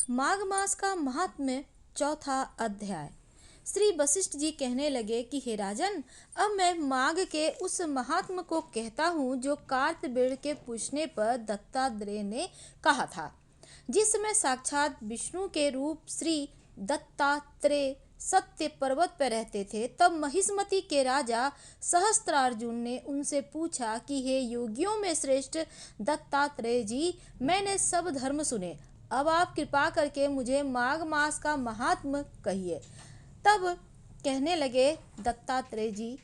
माघ मास का महात्म्य, चौथा अध्याय। श्री वशिष्ठ जी कहने लगे कि हे राजन, अब मैं माघ के उस महात्म को कहता हूँ जो कार्तवीर्य के पूछने पर दत्तात्रेय ने कहा था। जिस समय साक्षात विष्णु के रूप श्री दत्तात्रेय सत्य पर्वत पर रहते थे, तब महिष्मति के राजा सहस्त्रार्जुन ने उनसे पूछा कि हे योगियों में श्रेष्ठ दत्तात्रेय जी, मैंने सब धर्म सुने, अब आप कृपा करके मुझे माघ मास का महात्म्य कहिए। तब कहने लगे दत्तात्रेय जी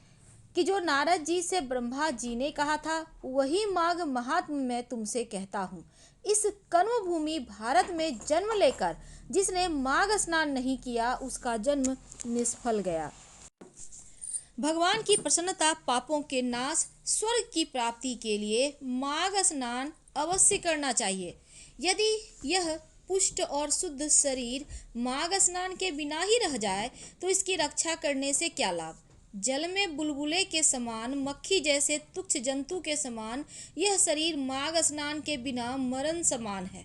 कि जो नारद जी से ब्रह्मा जी ने कहा था, वही माघ महात्म्य मैं तुमसे कहता हूँ। इस कर्म भूमि भारत में जन्म लेकर जिसने माघ स्नान नहीं किया, उसका जन्म निष्फल गया। भगवान की प्रसन्नता, पापों के नाश, स्वर्ग की प्राप्ति के लिए माघ स्नान अवश्य करना चाहिए। यदि यह पुष्ट और शुद्ध शरीर माघ स्नान के बिना ही रह जाए तो इसकी रक्षा करने से क्या लाभ। जल में बुलबुले के समान, मक्खी जैसे तुच्छ जंतु के समान यह शरीर माघ स्नान के बिना मरण समान है।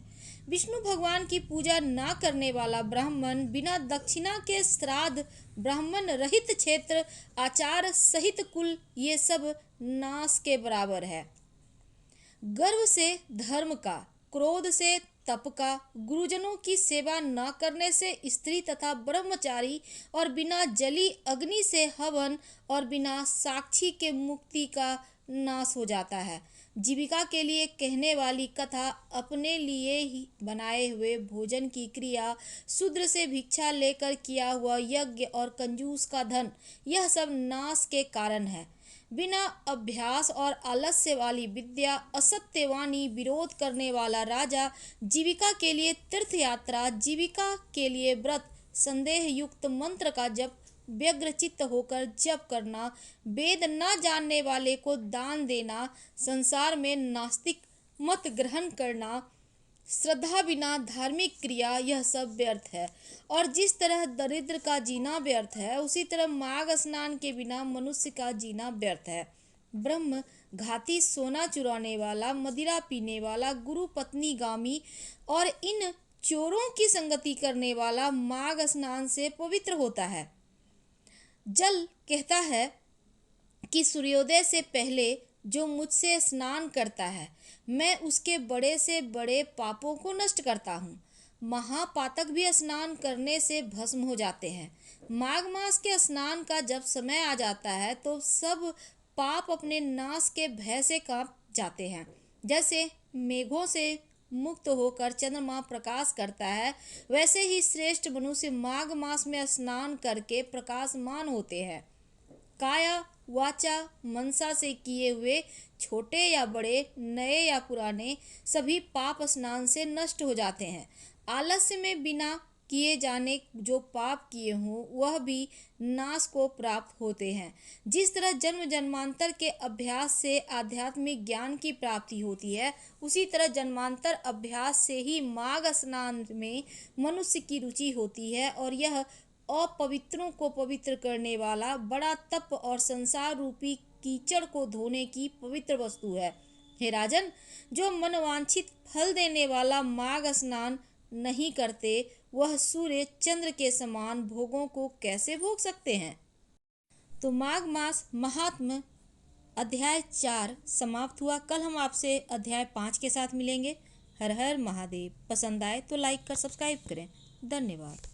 विष्णु भगवान की पूजा न करने वाला ब्राह्मण, बिना दक्षिणा के श्राद्ध, ब्राह्मण रहित क्षेत्र, आचार सहित कुल, ये सब नाश के बराबर है। गर्व से धर्म का, क्रोध से तप का, गुरुजनों की सेवा न करने से स्त्री तथा ब्रह्मचारी, और बिना जली अग्नि से हवन, और बिना साक्षी के मुक्ति का नाश हो जाता है। जीविका के लिए कहने वाली कथा, अपने लिए ही बनाए हुए भोजन की क्रिया, शूद्र से भिक्षा लेकर किया हुआ यज्ञ और कंजूस का धन, यह सब नाश के कारण है। बिना अभ्यास और आलस्य वाली विद्या, असत्यवाणी, विरोध करने वाला राजा, जीविका के लिए तीर्थ यात्रा, जीविका के लिए व्रत, संदेह युक्त मंत्र का जप, व्यग्र चित्त होकर जप करना, वेद न जानने वाले को दान देना, संसार में नास्तिक मत ग्रहण करना, श्रद्धा बिना धार्मिक क्रिया, यह सब व्यर्थ है। और जिस तरह दरिद्र का जीना व्यर्थ है, उसी तरह माघ स्नान के बिना मनुष्य का जीना व्यर्थ है। ब्रह्म घाती, सोना चुराने वाला, मदिरा पीने वाला, गुरु पत्नी गामी और इन चोरों की संगति करने वाला माघ स्नान से पवित्र होता है। जल कहता है कि सूर्योदय से पहले जो मुझसे स्नान करता है, मैं उसके बड़े से बड़े पापों को नष्ट करता हूँ। महापातक भी स्नान करने से भस्म हो जाते हैं। माघ मास के स्नान का जब समय आ जाता है तो सब पाप अपने नाश के भय से कांप जाते हैं। जैसे मेघों से मुक्त होकर चंद्रमा प्रकाश करता है, वैसे ही श्रेष्ठ मनुष्य माघ मास में स्नान करके प्रकाशमान होते हैं। काया वाचा मनसा से किए हुए छोटे या बड़े, नए या पुराने, सभी पाप स्नान से नष्ट हो जाते हैं। आलस्य में बिना किए जाने जो पाप किए हों, वह भी नाश को प्राप्त होते हैं। जिस तरह जन्म जन्मांतर के अभ्यास से आध्यात्मिक ज्ञान की प्राप्ति होती है, उसी तरह जन्मांतर अभ्यास से ही माघ स्नान में मनुष्य की रुचि होती है, और यह अपवित्रों को पवित्र करने वाला बड़ा तप और संसार रूपी कीचड़ को धोने की पवित्र वस्तु है। हे राजन, जो मनवांछित फल देने वाला माघ स्नान नहीं करते, वह सूर्य चंद्र के समान भोगों को कैसे भोग सकते हैं। तो माघ मास महात्म्य अध्याय 4 समाप्त हुआ। कल हम आपसे अध्याय 5 के साथ मिलेंगे। हर हर महादेव। पसंद आए तो लाइक कर सब्सक्राइब करें। धन्यवाद।